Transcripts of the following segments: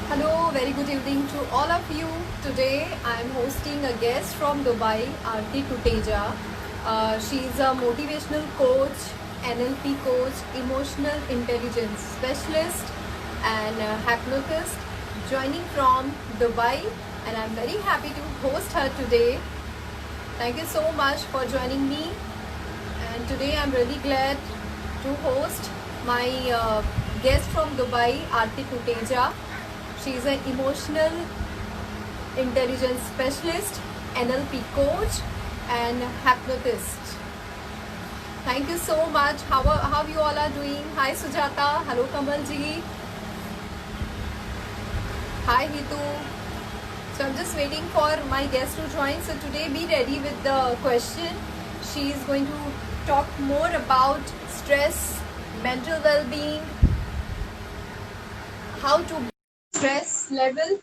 Hello, very good evening to all of you. Today I am hosting a guest from Dubai, Aarti Tuteja. She's a motivational coach, NLP coach, emotional intelligence specialist, and hypnotist joining from Dubai. And I'm very happy to host her today. Thank you so much for joining me. And today I'm really glad to host my guest from Dubai, Aarti Tuteja. She's an emotional intelligence specialist, NLP coach, and hypnotist. Thank you so much. How you all are doing? Hi Sujata. Hello Kamal ji. Hi Hitu. So I'm just waiting for my guest to join. So today be ready with the question. She is going to talk more about stress, mental well-being, how to stress level.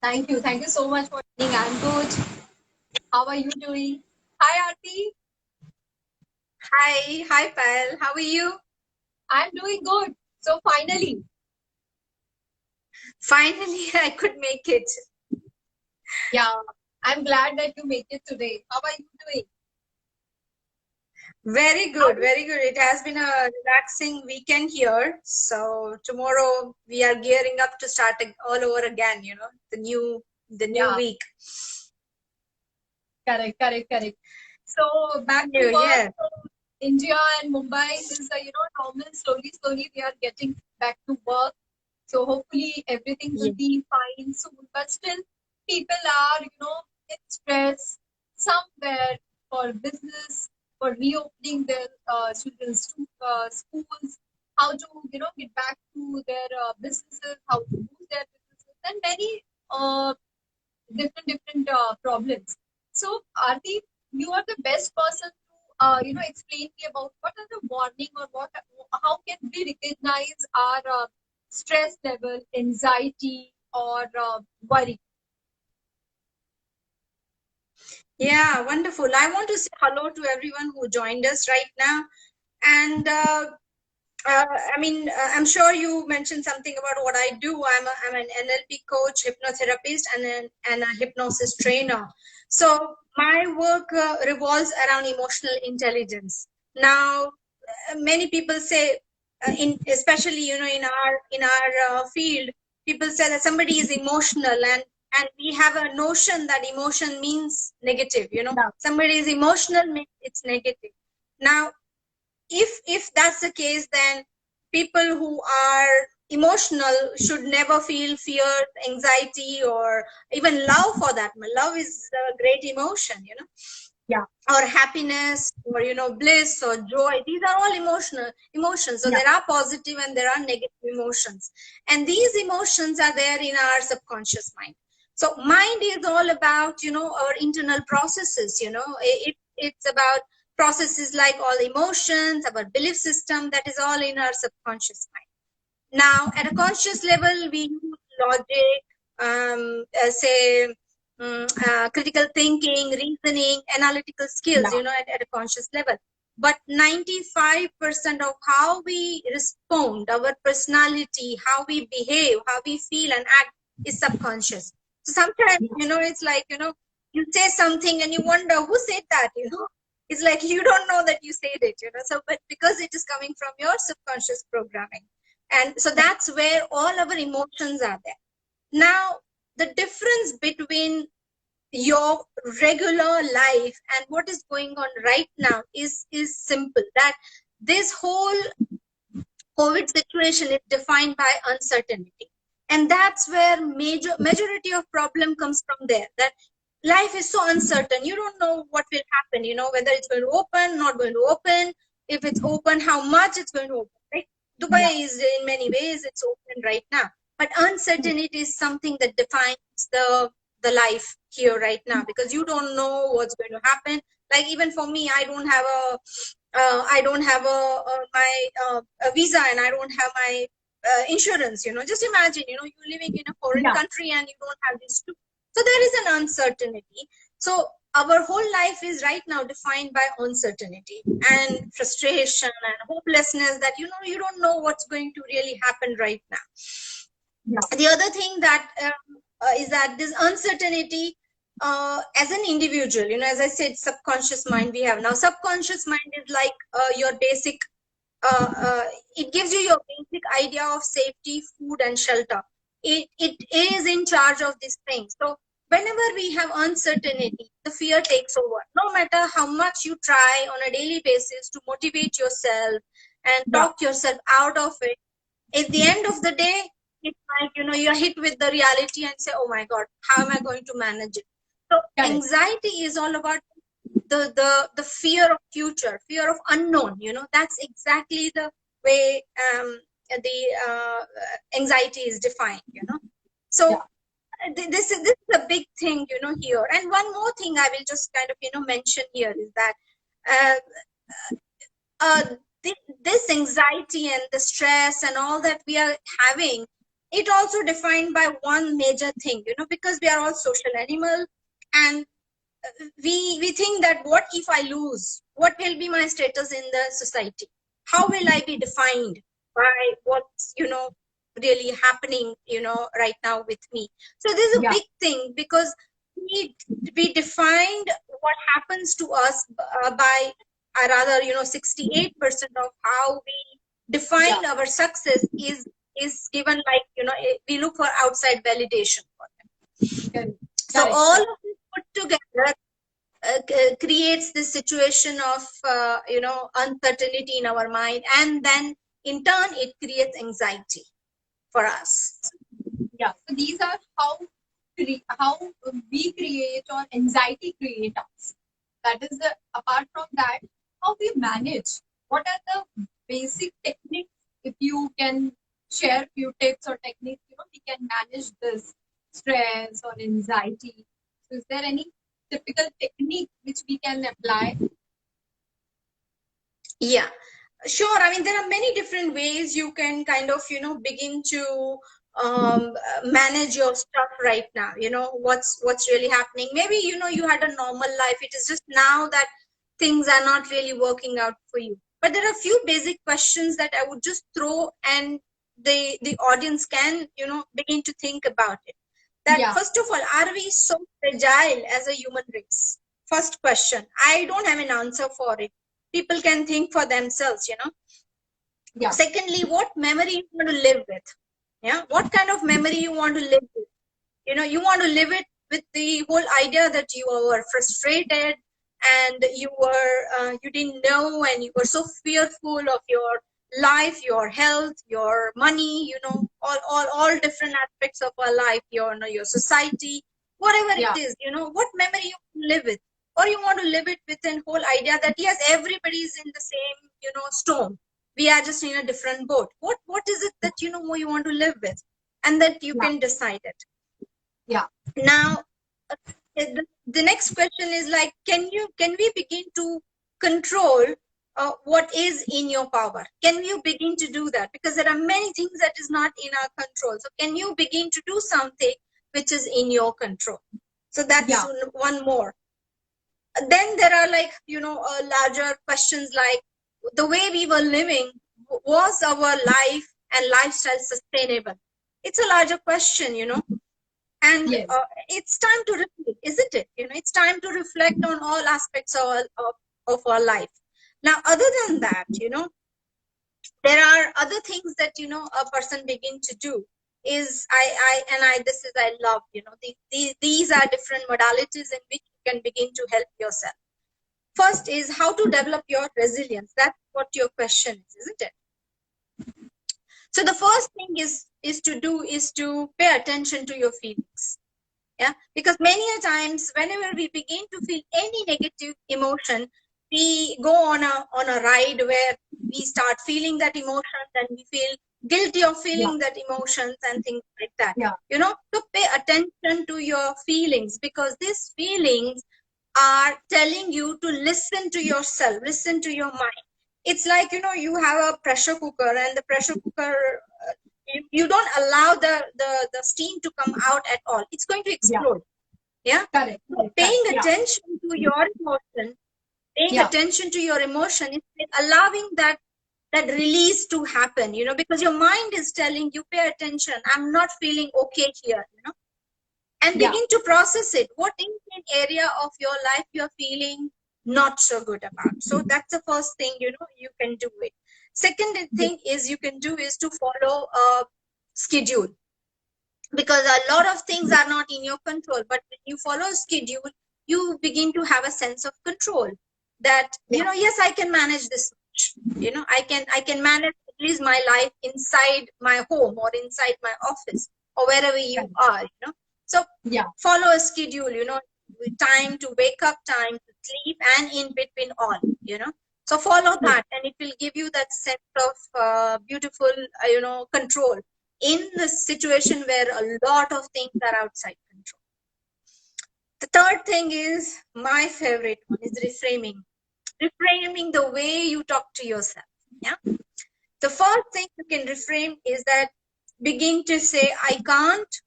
Thank you. Thank you so much for joining. I'm good. How are you doing? Hi, Aarti. Hi, Pal. How are you? I'm doing good. So finally, I could make it. yeah, I'm glad that you make it today. How are you doing? Very good, very good. It has been a relaxing weekend here. So tomorrow we are gearing up to start all over again, the new Yeah, week. correct. So back to New, work. yeah. So India and Mumbai is normal. Slowly we are getting back to work. So hopefully everything will Yeah. be fine soon. But still, people are in stress somewhere for business, for reopening their children's schools, how to get back to their businesses, how to boost their businesses, and many different problems. So, Aarti, you are the best person to explain me about what are the warning or how can we recognize our stress level, anxiety, or worry. Yeah, wonderful. I want to say hello to everyone who joined us right now. And I'm sure you mentioned something about what I do. I'm an NLP coach, hypnotherapist, and a hypnosis trainer. So my work revolves around emotional intelligence. Now, many people say, especially in our field, people say that somebody is emotional, and we have a notion that emotion means negative. Yeah. Somebody is emotional means it's negative. Now, if that's the case, then people who are emotional should never feel fear, anxiety, or even love. For that, love is a great emotion. Yeah. Or happiness, or bliss or joy. These are all emotions. So Yeah. there are positive and there are negative emotions, and these emotions are there in our subconscious mind. So mind is all about our internal processes. It's about processes like all emotions, our belief system, that is all in our subconscious mind. Now, at a conscious level, we use logic, say, critical thinking, reasoning, analytical skills, Yeah. at a conscious level. But 95% of how we respond, our personality, how we behave, how we feel and act is subconscious. So sometimes, it's like, you say something and you wonder who said that. It's like you don't know that you said it. So, but because it is coming from your subconscious programming. And so that's where all our emotions are there. Now, the difference between your regular life and what is going on right now is simple, that this whole COVID situation is defined by uncertainty. And that's where majority of problem comes from there, that life is so uncertain. You don't know what will happen, whether it's going to open, not going to open. If it's open, how much it's going to open, right? Yeah. Dubai is in many ways, it's open right now. But uncertainty is something that defines the life here right now, because you don't know what's going to happen. Like even for me, I don't have a visa, and I don't have my insurance. Just imagine, you're living in a foreign Yeah. country and you don't have this too. So there is an uncertainty. So our whole life is right now defined by uncertainty and frustration and hopelessness, that you don't know what's going to really happen right now. The other thing that is that this uncertainty, as an individual, as I said, subconscious mind we have now. Subconscious mind is like your basic, it gives you your basic idea of safety, food, and shelter. It is in charge of these things. So whenever we have uncertainty, the fear takes over. No matter how much you try on a daily basis to motivate yourself and talk yourself out of it, at the end of the day, it's like, you're hit with the reality and say, oh my God, how am I going to manage it? So anxiety is all about the fear of future, fear of unknown. That's exactly the way the anxiety is defined. So this is a big thing, here. And one more thing I will just kind of mention here is that this anxiety and the stress and all that we are having, it also defined by one major thing, because we are all social animal, and we think that what if I lose? What will be my status in the society? How will I be defined by what's really happening right now with me? So this is a big thing, because we defined what happens to us by, or rather 68% of how we define our success is given, like we look for outside validation for them. So all of this put together creates this situation of uncertainty in our mind, and then in turn it creates anxiety for us. So these are how we create, or anxiety create us. That is apart from that, how we manage. What are the basic techniques? If you can share few tips or techniques, we can manage this stress or anxiety. So is there any typical technique which we can apply? Yeah, sure. I mean, there are many different ways you can kind of begin to manage your stuff right now. What's really happening. Maybe you had a normal life. It is just now that things are not really working out for you. But there are a few basic questions that I would just throw, and the audience can begin to think about it. That first of all, are we so fragile as a human race? First question. I don't have an answer for it. People can think for themselves. Secondly, what memory you want to live with? What kind of memory you want to live with? You want to live it with the whole idea that you were frustrated and you didn't know, and you were so fearful of your life, your health, your money, all different aspects of our life, your society, whatever it is, what memory you live with. Or you want to live it with an whole idea that yes, everybody is in the same storm, we are just in a different boat. What is it that you want to live with, and that you can decide it. Now the next question is like, can we begin to control what is in your power? Can you begin to do that? Because there are many things that is not in our control. So can you begin to do something which is in your control? So that's one more. Then there are like larger questions, like the way we were living, was our life and lifestyle sustainable? It's a larger question, and it's time to reflect, isn't it? It's time to reflect on all aspects of our life. Now, other than that, there are other things that a person begin to do. Is I love, these are different modalities in which you can begin to help yourself. First is how to develop your resilience. That's what your question is, isn't it? So the first thing is to pay attention to your feelings. Because many a times whenever we begin to feel any negative emotion, we go on a ride where we start feeling that emotion, then we feel guilty of feeling that emotions and things like that. So pay attention to your feelings, because these feelings are telling you to listen to yourself, listen to your mind. It's like, you have a pressure cooker, and the pressure cooker, you don't allow the steam to come out at all. It's going to explode. Correct. So paying attention to to your emotion, paying Yeah. attention to your emotion is like allowing that release to happen, you know, because your mind is telling you, pay attention, I'm not feeling okay here, you know, and Yeah. begin to process it. What is an area of your life you're feeling not so good about? So that's the first thing, you know, you can do it. Second thing is you can do is to follow a schedule, because a lot of things are not in your control, but when you follow a schedule, you begin to have a sense of control that, you know, yes, I can manage this much. You know, I can manage at least my life inside my home or inside my office or wherever you are, you know. So Yeah. follow a schedule, you know, time to wake up, time to sleep, and in between all, you know. So follow that, and it will give you that sense of beautiful, you know, control in the situation where a lot of things are outside control. The third thing is my favorite one is reframing. Reframing the way you talk to yourself. Yeah. The first thing you can reframe is that begin to say, I can't,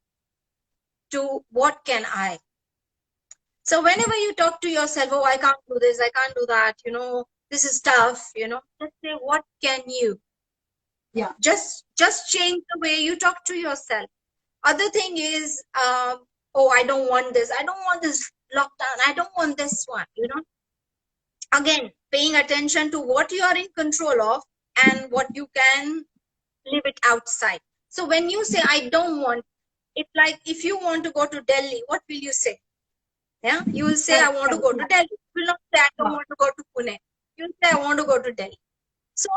to what can I? So whenever you talk to yourself, oh, I can't do this, I can't do that, you know, this is tough, you know, just say, what can you? Yeah. Just change the way you talk to yourself. Other thing is, oh, I don't want this, I don't want this lockdown, I don't want this one, you know. Again, paying attention to what you are in control of and what you can leave it outside. So when you say I don't want, it's like if you want to go to Delhi, what will you say? Yeah, you will say I Correct. want to Correct. go to Delhi. You will not say I don't Yeah. want to go to Pune. You will say I want to go to Delhi. So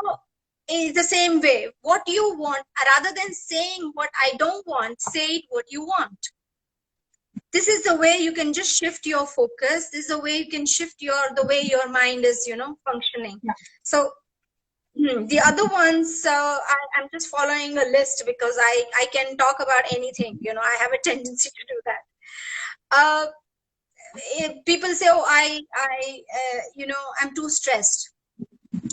it's the same way. What you want, rather than saying what I don't want, say it what you want. This is the way you can just shift your focus. This is the way you can shift the way your mind is, you know, functioning. Yeah. So the other ones, I'm just following a list because I can talk about anything, you know, I have a tendency to do that. People say, oh, you know, I'm too stressed.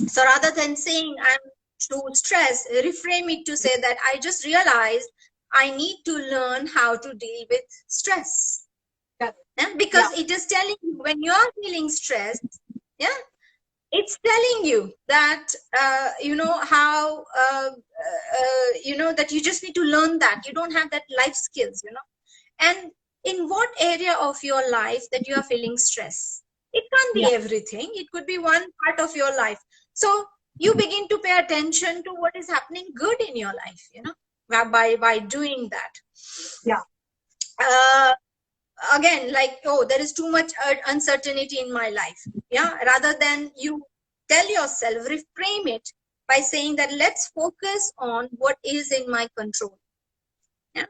So rather than saying I'm too stressed, reframe it to say that I just realized I need to learn how to deal with stress. Yeah? Because it is telling you when you're feeling stressed, yeah, it's telling you that you know how you know that you just need to learn that you don't have that life skills, you know. And in what area of your life that you are feeling stress, it can't be Yeah. everything, it could be one part of your life. So you begin to pay attention to what is happening good in your life, you know, by doing that. Yeah. uh, Again, like, oh, there is too much uncertainty in my life, yeah, rather than you tell yourself, reframe it by saying that let's focus on what is in my control. Yeah.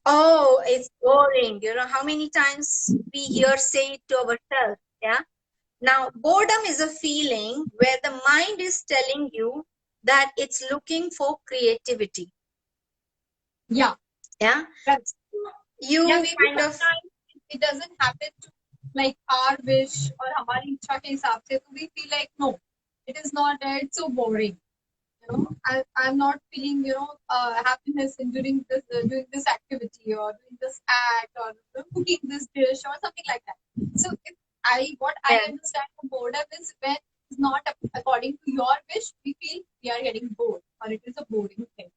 Oh, it's boring, you know, how many times we hear say it to ourselves. Yeah. Now boredom is a feeling where the mind is telling you that it's looking for creativity. Yeah. Yeah. That's, You yeah, maybe kind of, sometimes it doesn't happen to like our wish or हमारी इच्छा के हिसाब से, so we feel like no, it is not, it's so boring. You know, I'm not feeling, you know, happiness in doing this activity or doing this act or cooking this dish or something like that. So if what I yeah. understand from boredom is when it's not according to your wish, we feel we are getting bored or it is a boring thing.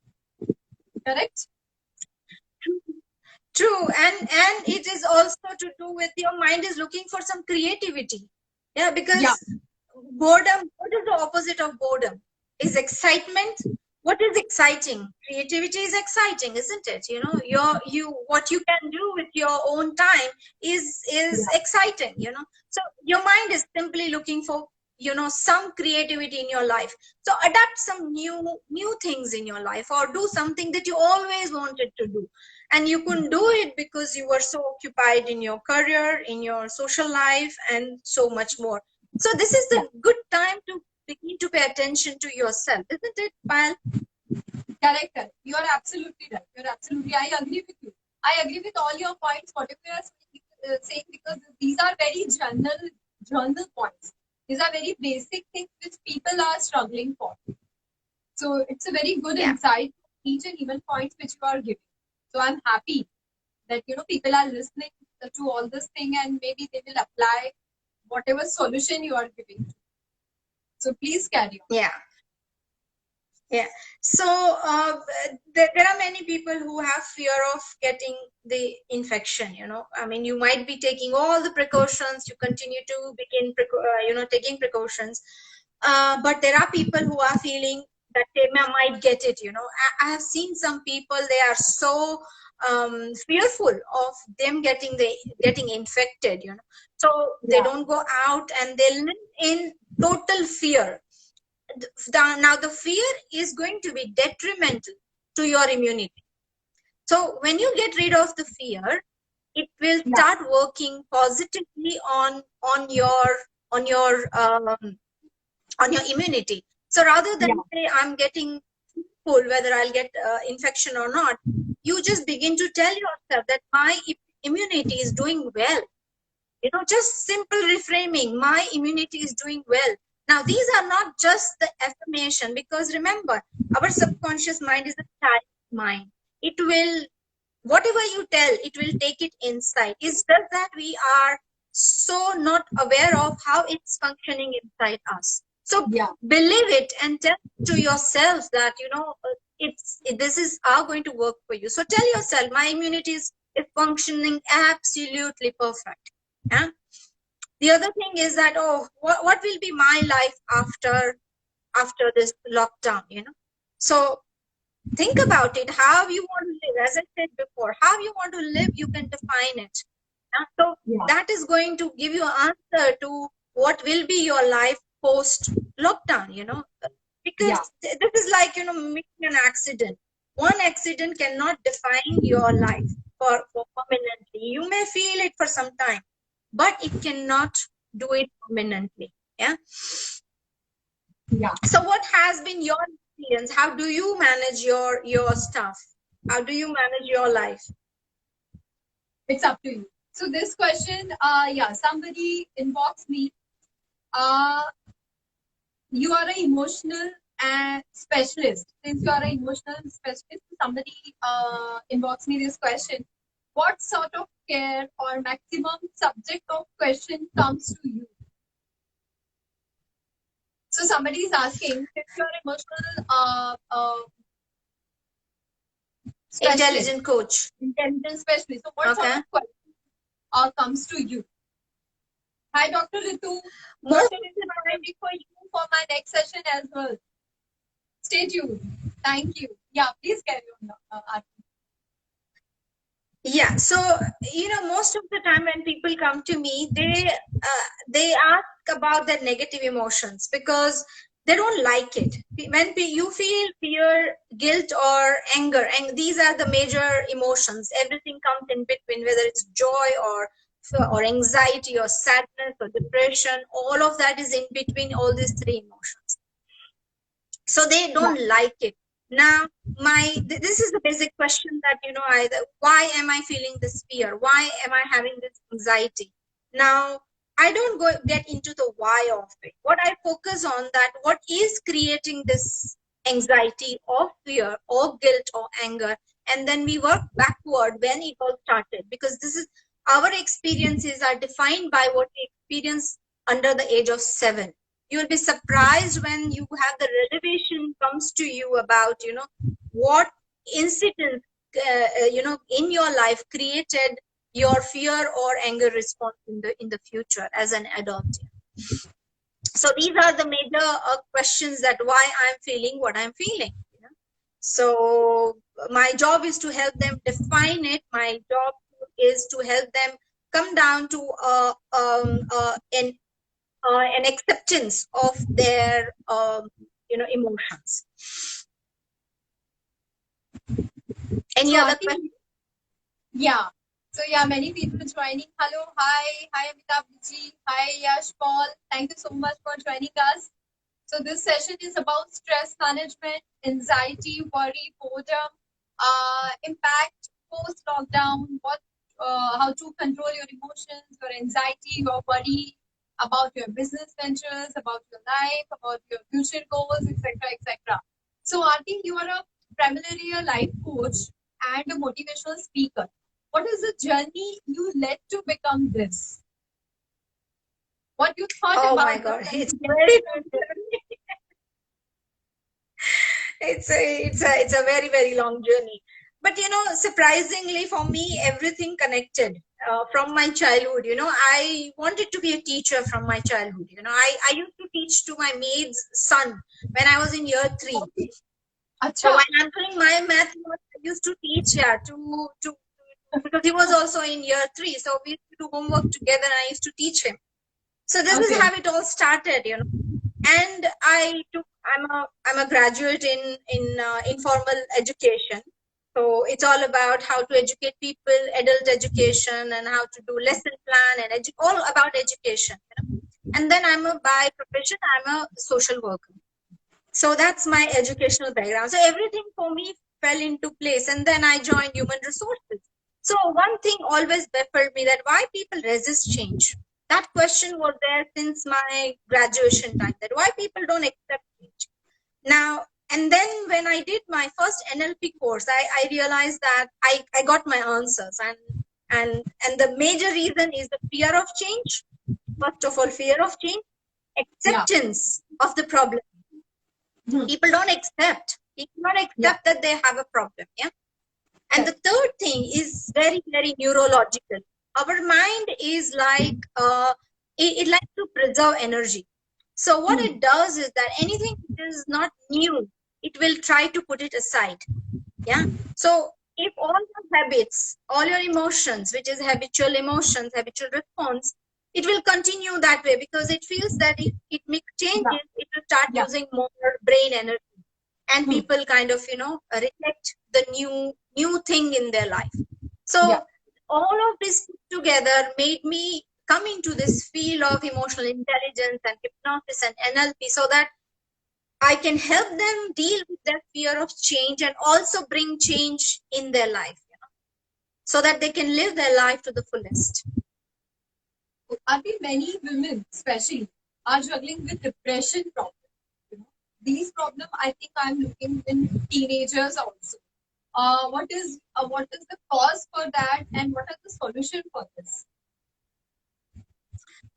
Correct? True, and it is also to do with your mind is looking for some creativity. Yeah, because boredom, what is the opposite of boredom? Is excitement. What is exciting? Creativity is exciting, isn't it? You know, what you can do with your own time is exciting, you know. So your mind is simply looking for, you know, some creativity in your life. So adapt some new things in your life, or do something that you always wanted to do and you couldn't do it because you were so occupied in your career, in your social life, and so much more. So this is the good time to begin to pay attention to yourself, isn't it, Payal? Correct, correct. You are absolutely right. You're absolutely. I agree with you. I agree with all your points. Whatever you are saying, because these are very journal points. These are very basic things which people are struggling for. So it's a very good insight, each and even points which you are giving. So I'm happy that, you know, people are listening to all this thing, and maybe they will apply whatever solution you are giving. So please carry on. Yeah. So there are many people who have fear of getting the infection. I mean, you might be taking all the precautions. You continue to begin, taking precautions. But there are people who are feeling that they might get it. I have seen some people, they are so fearful of them getting infected. So they don't go out, and they live in total fear. Now the fear is going to be detrimental to your immunity. So when you get rid of the fear, it will start working positively on your immunity. So rather than say I'm getting full, whether I'll get infection or not, you just begin to tell yourself that my immunity is doing well. Just simple reframing. My immunity is doing well. Now, these are not just the affirmation, because remember, our subconscious mind is a child mind. It will, whatever you tell, it will take it inside. It's just that we are so not aware of how it's functioning inside us. So believe it and tell to yourself that, this is going to work for you. So tell yourself, my immunity is functioning absolutely perfect. Yeah. The other thing is that, what will be my life after this lockdown? So think about it. How you want to live, as I said before, how you want to live, you can define it. So that is going to give you an answer to what will be your life post lockdown. Because this is like making an accident. One accident cannot define your life for permanently. You may feel it for some time, but it cannot do it permanently. So what has been your experience? How do you manage your stuff? How do you manage your life? It's up to you. So this question, somebody inboxed me. You are an emotional specialist. Since you are an emotional specialist, somebody inboxed me this question. What sort of care or maximum subject of question comes to you? So somebody is asking, if you are emotional intelligent coach, intelligent specialist, so what sort of question comes to you? Hi, Dr. Ritu. Most is ready for you for my next session as well. Stay tuned. Thank you. Yeah, please carry on. Yeah, so most of the time when people come to me, they ask about their negative emotions because they don't like it. When you feel fear, guilt, or anger, and these are the major emotions, everything comes in between, whether it's joy or anxiety or sadness or depression, all of that is in between all these three emotions. So they don't like it. Now, this is the basic question that, why am I feeling this fear? Why am I having this anxiety? Now, I don't get into the why of it. What I focus on that, what is creating this anxiety or fear or guilt or anger? And then we work backward when it all started, because this is our experiences are defined by what we experience under the age of 7. You'll be surprised when you have the revelation comes to you about, what incident, in your life created your fear or anger response in the future as an adult. So these are the major questions that why I'm feeling what I'm feeling. So my job is to help them define it. My job is to help them come down to an acceptance of their emotions. Any other question? Yeah. So many people joining. Hello, hi Amitabh ji, hi Yash Paul. Thank you so much for joining us. So this session is about stress management, anxiety, worry, boredom, impact post lockdown, how to control your emotions, your anxiety, your worry about your business ventures, about your life, about your future goals, etc., etc. So Aarti, you are primarily a life coach and a motivational speaker. what is the journey you led to become this? What you thought Oh about my God, it's very long journey. It's a very, very long journey. But surprisingly for me, everything connected from my childhood. I wanted to be a teacher from my childhood. I used to teach to my maid's son when I was in year 3. So while answering my math, I used to teach, to because he was also in year 3. So we used to do homework together and I used to teach him. So this is how it all started, And I'm a graduate in informal education. So it's all about how to educate people, adult education, and how to do lesson plan and all about education. And then by profession, I'm a social worker. So that's my educational background. So everything for me fell into place. And then I joined human resources. So one thing always baffled me, that why people resist change. That question was there since my graduation time, that why people don't accept change. Now, and then when I did my first NLP course, I realized that I got my answers. And the major reason is the fear of change. First of all, fear of change, acceptance of the problem. People don't accept that they have a problem. And the third thing is very, very neurological. Our mind is like it likes to preserve energy. So what it does is that anything that is not new, it will try to put it aside. So if all your habits, all your emotions, which is habitual emotions, habitual response, it will continue that way, because it feels that if it makes changes, it will start using more brain energy, and people kind of reject the new thing in their life. So all of this together made me come into this field of emotional intelligence and hypnosis and NLP, so that I can help them deal with that fear of change and also bring change in their life, so that they can live their life to the fullest. I think many women, especially, are struggling with depression problems. These problems, I think, I'm looking in teenagers also. What is the cause for that, and what are the solution for this?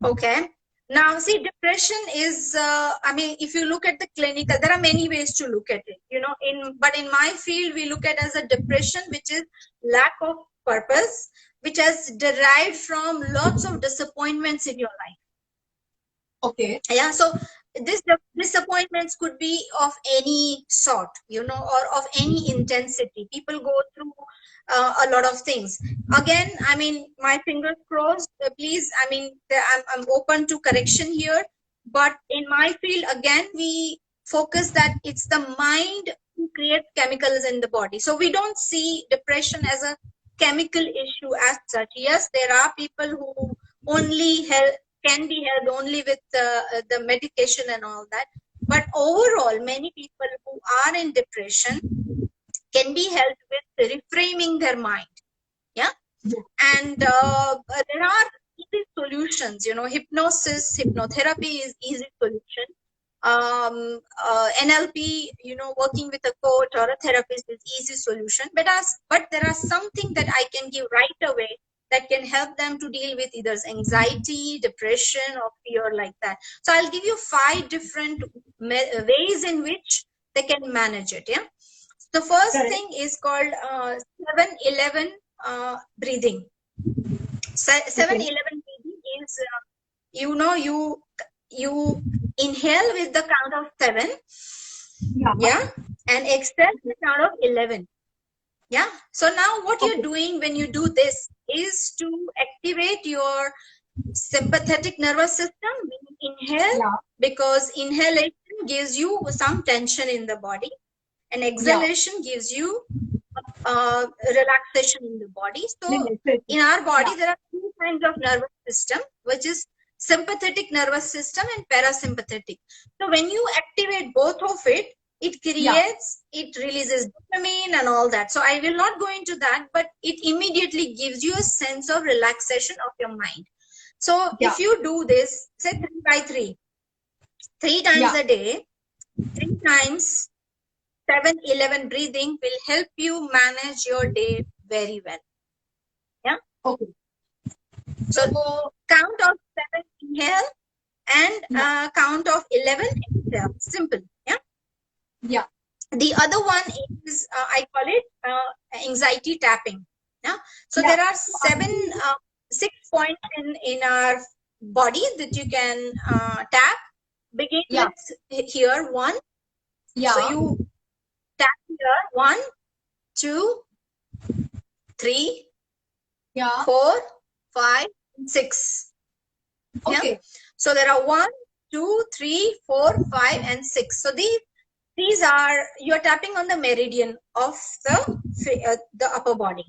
Okay. Now, see, depression is, if you look at the clinical, there are many ways to look at it, but in my field, we look at it as a depression, which is lack of purpose, which has derived from lots of disappointments in your life. Okay. Yeah. So this disappointments could be of any sort, or of any intensity. People go through a lot of things. Again, my fingers crossed. Please, I'm open to correction here. But in my field, again, we focus that it's the mind who creates chemicals in the body. So we don't see depression as a chemical issue as such. Yes, there are people who only can be helped only with the medication and all that. But overall, many people who are in depression can be helped with reframing their mind. And there are easy solutions. Hypnosis, hypnotherapy is easy solution. NLP, working with a coach or a therapist is easy solution. But there are something that I can give right away that can help them to deal with either anxiety, depression, or fear like that. So I'll give you 5 different ways in which they can manage it. The first thing is called 7-11 breathing. 7-11 breathing is, you inhale with the count of 7, and exhale with the count of 11. So now what you're doing when you do this is to activate your sympathetic nervous system. Inhale, because inhalation gives you some tension in the body, and exhalation gives you relaxation in the body. So in our body, there are 2 kinds of nervous system, which is sympathetic nervous system and parasympathetic. So when you activate both of it, it releases dopamine and all that. So I will not go into that, but it immediately gives you a sense of relaxation of your mind. So if you do this, say 3 by 3, 3 times a day, 3 times 7-11 breathing will help you manage your day very well. Okay. So count of 7 inhale and count of 11 exhale. Simple. Yeah. Yeah. The other one is I call it anxiety tapping. Yeah. So Yeah. there are 6 points in our body that you can tap. Begin Yeah. with here 1. Yeah. So you tap here 1, 2, 3, Yeah. 4, 5, 6. Okay. Yeah. So there are 1, 2, 3, 4, 5, and 6. So these are, you're tapping on the meridian of the upper body.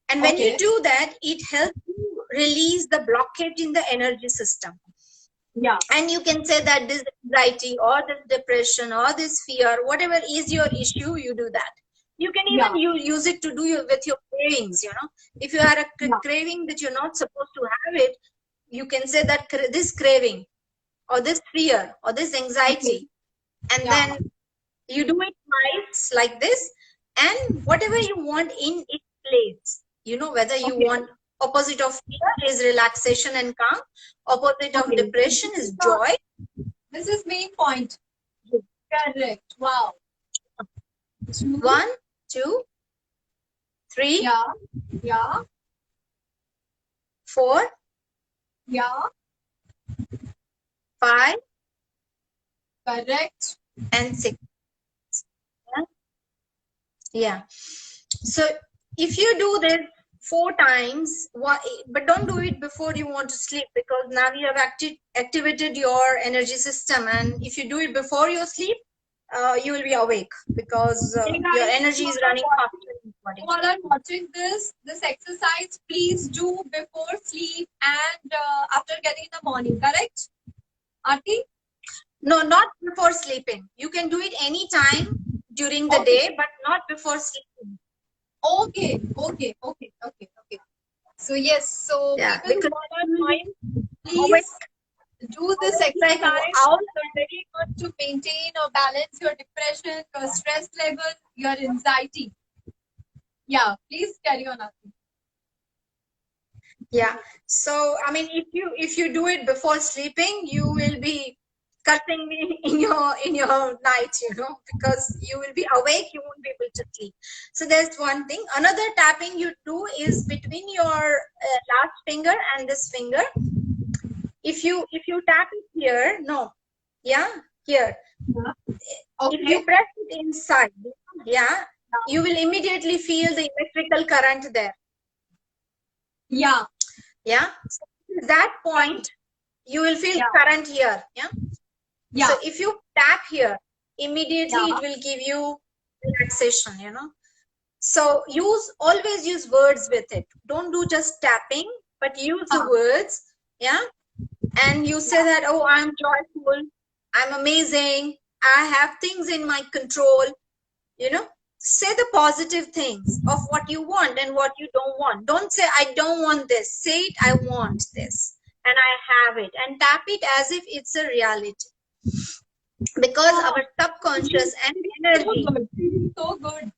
And when you do that, it helps you release the blockage in the energy system. Yeah. And you can say that this anxiety or this depression or this fear, whatever is your issue, you do that. You can even use it to do with your cravings, If you are a craving that you're not supposed to have it, you can say that this craving or this fear or this anxiety. And then you do it twice like this, and whatever you want in its place, whether you want opposite of fear is relaxation and calm, opposite of depression is joy. This is main point. Correct. Wow. 1, 2, 3, Yeah. 4, Yeah. 5, Correct. and 6. Yeah. So if you do this 4 times, but don't do it before you want to sleep, because now you have activated your energy system, and if you do it before you sleep, you will be awake because your energy is running faster in the body. While I'm watching this exercise, please do before sleep and after getting in the morning, correct? Aarti? No, not before sleeping. You can do it any time during the day, but not before sleeping. Okay. So yes, so people who are mind, please do this exercise. It's very good to maintain or balance your depression, your stress level, your anxiety. Yeah, please carry on, Aarti. Yeah. So I mean, if you do it before sleeping, you will be cursing me in your night, because you will be awake, you won't be able to sleep. So there's one thing. Another tapping you do is between your last finger and this finger. If you tap it here, here. If you press it inside, you will immediately feel the electrical current there. Yeah. So at that point, you will feel current here. So if you tap here, immediately it will give you relaxation. So always use words with it. Don't do just tapping, but use the words. And you say that, oh, I'm joyful, I'm amazing, I have things in my control. Say the positive things of what you want and what you don't want. Don't say I don't want this. Say it, I want this and I have it, and tap it as if it's a reality, because our subconscious and energy. So good.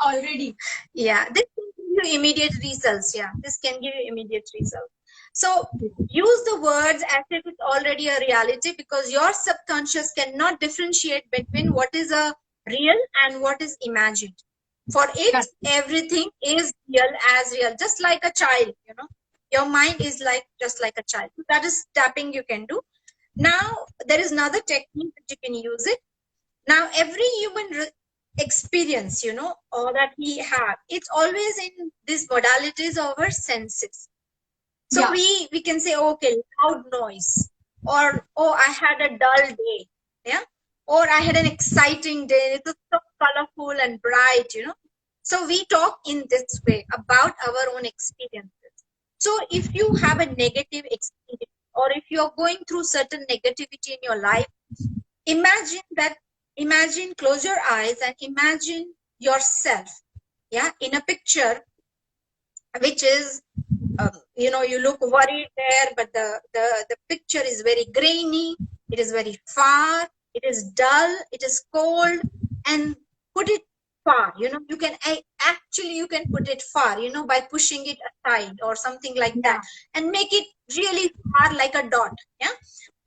Already. This can give you immediate results. This can give you immediate results. So use the words as if it's already a reality, because your subconscious cannot differentiate between what is a real and what is imagined. For it, everything is real as real, just like a child. Your mind is just like a child. So that is tapping you can do. Now there is another technique that you can use it. Now every human experience, or that we have, it's always in these modalities of our senses. So we can say, okay, loud noise, or oh, I had a dull day, or I had an exciting day, it was so colorful and bright, So we talk in this way about our own experiences. So if you have a negative experience, or if you're going through certain negativity in your life, imagine, close your eyes and imagine yourself, in a picture, which is, you look worried there, but the picture is very grainy, it is very far, it is dull, it is cold, and put it far, you know, you can actually, you can put it far, you know, by pushing it aside or something like that, and make it really far, like a dot. Yeah.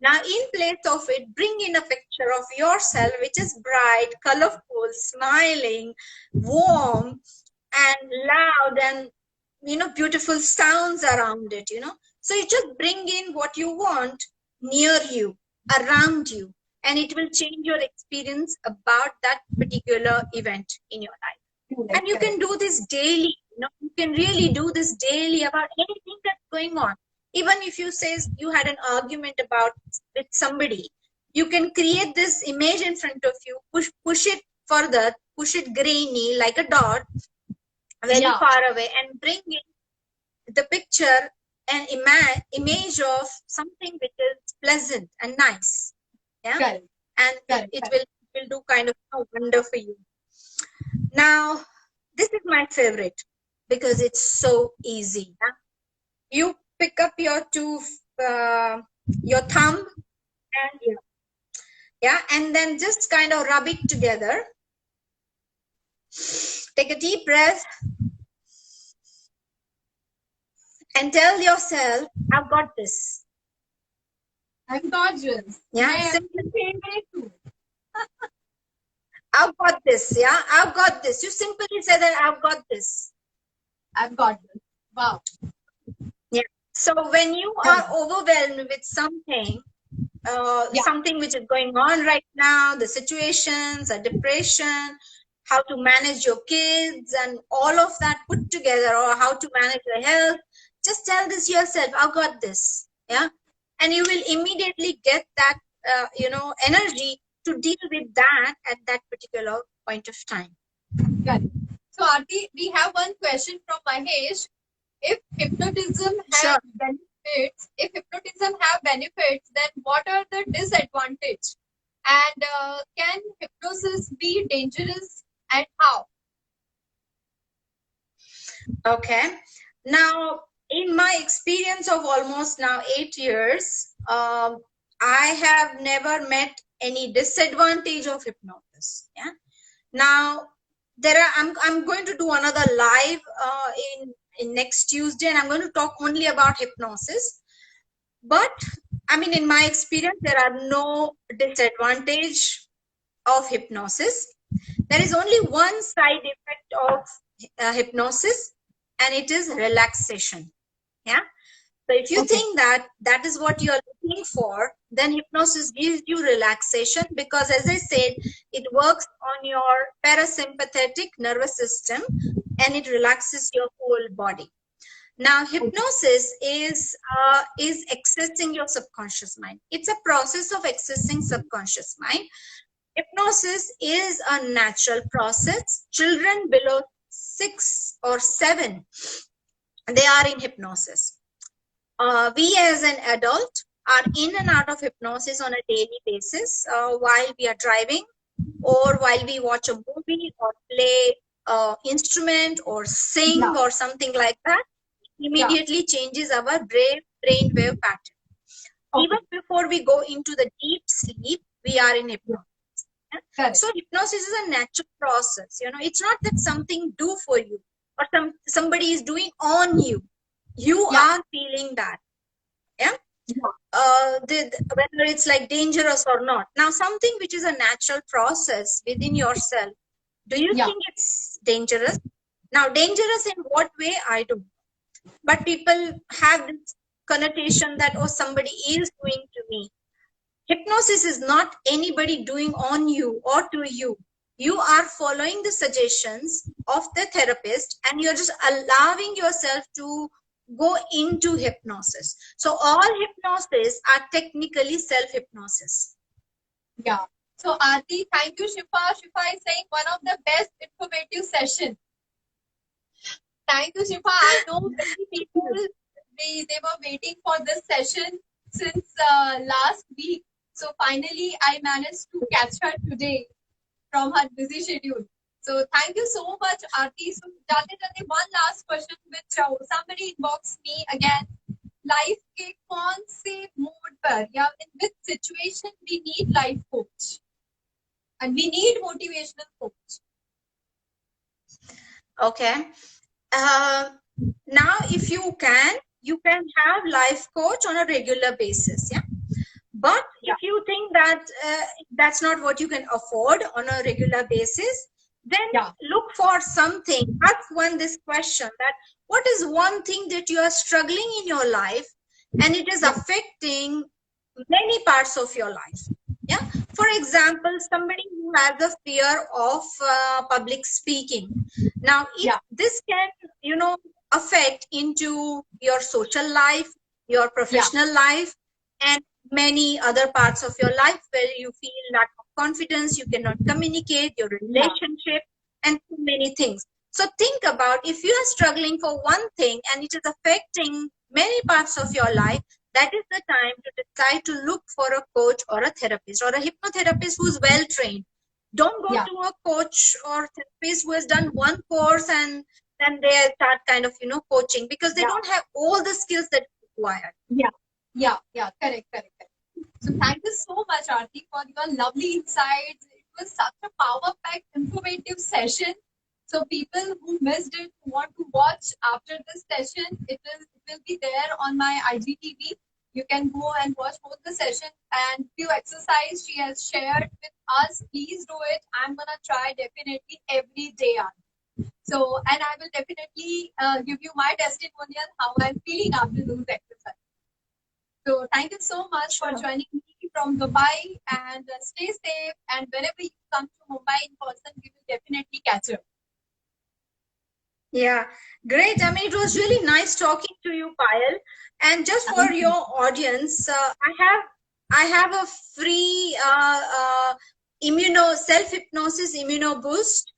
Now, in place of it, bring in a picture of yourself, which is bright, colorful, smiling, warm, and loud, and, you know, beautiful sounds around it, you know. So you just bring in what you want near you, around you, and it will change your experience about that particular event in your life. And you can do this daily, you know, you can really do this daily about anything that's going on. Even if you say you had an argument about with somebody, you can create this image in front of you, push it further, push it grainy like a dot, very far away, and bring in the picture and image of something which is pleasant and nice. Yeah. Correct. And Correct. it will do kind of a wonder for you. Now, this is my favorite because it's so easy. Yeah? You pick up your your thumb, and yeah, and then just kind of rub it together. Take a deep breath and tell yourself, I've got this. I'm gorgeous. Yeah, I've got this. Yeah, I've got this. You simply say that I've got this. I've got this. Wow. Yeah. So when you are overwhelmed with something, something which is going on right now, the situations, a depression, how to manage your kids and all of that put together, or how to manage your health, just tell this yourself, I've got this. Yeah. And you will immediately get that, you know, energy to deal with that at that particular point of time. Got it. So, Aarti, we have one question from Mahesh. If hypnotism has benefits, then what are the disadvantages? And can hypnosis be dangerous, and how? Okay. Now, in my experience of almost now 8 years, I have never met any disadvantage of hypnosis. Yeah. Now, I'm going to do another live in next Tuesday, and I'm going to talk only about hypnosis. But I mean, in my experience, there are no disadvantage of hypnosis. There is only one side effect of hypnosis, and it is relaxation. Yeah. So if you think that that is what you're looking for, then hypnosis gives you relaxation, because, as I said, it works on your parasympathetic nervous system and it relaxes your whole body. Now, hypnosis is accessing your subconscious mind. It's a process of accessing subconscious mind. Hypnosis is a natural process. Children below 6 or 7, they are in hypnosis. We as an adult are in and out of hypnosis on a daily basis, while we are driving, or while we watch a movie or play instrument or sing or something like that. Immediately changes our brain wave pattern. Even before we go into the deep sleep, we are in hypnosis. So hypnosis is a natural process. You know, it's not that something do for you, or somebody is doing on you. You are feeling that. Yeah. Whether it's like dangerous or not. Now, something which is a natural process within yourself, do you think it's dangerous? Now, dangerous in what way? I don't know. But people have this connotation that, oh, somebody is doing to me. Hypnosis is not anybody doing on you or to you. You are following the suggestions of the therapist, and you're just allowing yourself to go into hypnosis. So all hypnosis are technically self-hypnosis. Yeah. So, Aarti, thank you, Shifa. Shifa is saying one of the best informative sessions. Thank you, Shifa. I know many people, they were waiting for this session since last week. So finally, I managed to catch her today from her busy schedule. So thank you so much, Aarti. So jaldi one last question which somebody inboxed me again. Life के कौन से mode पर या in which situation we need life coach and we need motivational coach? Okay. Now, if you can have life coach on a regular basis. Yeah. But if you think that that's not what you can afford on a regular basis, then look for something. Ask one this question, that what is one thing that you are struggling in your life and it is affecting many parts of your life. Yeah. For example, somebody who has a fear of public speaking. Now, if this can, affect into your social life, your professional life, and many other parts of your life where you feel lack of confidence, you cannot communicate, your relationship, and so many things. So think about, if you are struggling for one thing and it is affecting many parts of your life, that is the time to decide to look for a coach or a therapist or a hypnotherapist who's well trained. Don't go to a coach or therapist who has done one course and then they start kind of, coaching, because they don't have all the skills that required. Correct. So thank you so much, Aarti, for your lovely insights. It was such a power-packed, informative session. So people who missed it, who want to watch after this session, it will be there on my IGTV. You can go and watch both the session, and few exercise she has shared with us. Please do it. I'm gonna try definitely every day. So, and I will definitely give you my testimonial how I'm feeling after those exercises. So thank you so much for joining me from Dubai, and stay safe. And whenever you come to Mumbai in person, we will definitely catch up. Yeah, great. I mean, it was really nice talking to you, Payal. And just for your audience, I have a free self-hypnosis immuno boost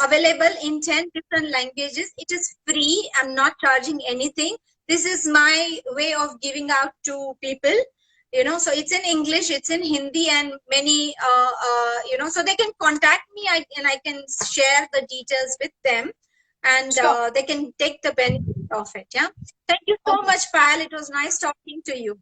available in 10 different languages. It is free. I'm not charging anything. This is my way of giving out to people. So it's in English, it's in Hindi, and many, so they can contact me, and I can share the details with them, and they can take the benefit of it. Yeah. Thank you so much, Payal. It was nice talking to you.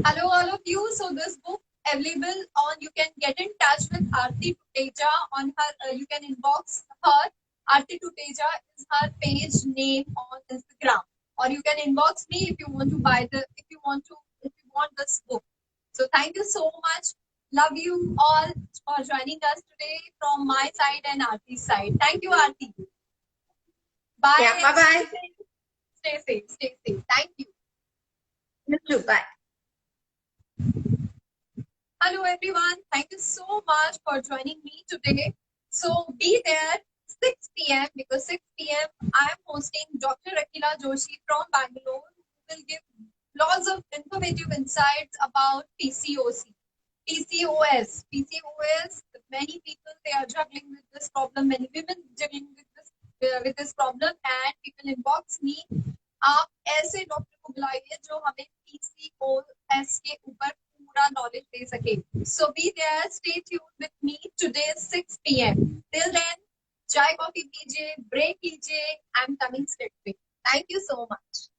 Hello, all of you. So this book available on, you can get in touch with Aarti Tuteja on her, you can inbox her. Aarti Tuteja is her page name on Instagram, or you can inbox me if you want to buy if you want this book. So thank you so much. Love you all for joining us today from my side and Aarti's side. Thank you, Aarti. Bye. Yeah, bye-bye. Stay safe. Stay safe. Thank you. You too. Bye. Hello, everyone. Thank you so much for joining me today. So be there 6 p.m. because 6 p.m. I am hosting Dr. Akila Joshi from Bangalore, who will give lots of informative insights about PCOS. Many people, they are juggling with this problem. Many women juggling with this problem, and people inbox me. आप ऐसे doctor को बुलाइए जो हमें PCOS के ऊपर पूरा knowledge दे सके. So be there, stay tuned with me today 6 p.m. Till then, chai coffee पीजिए, break लीजिए. I'm coming straight away. Thank you so much.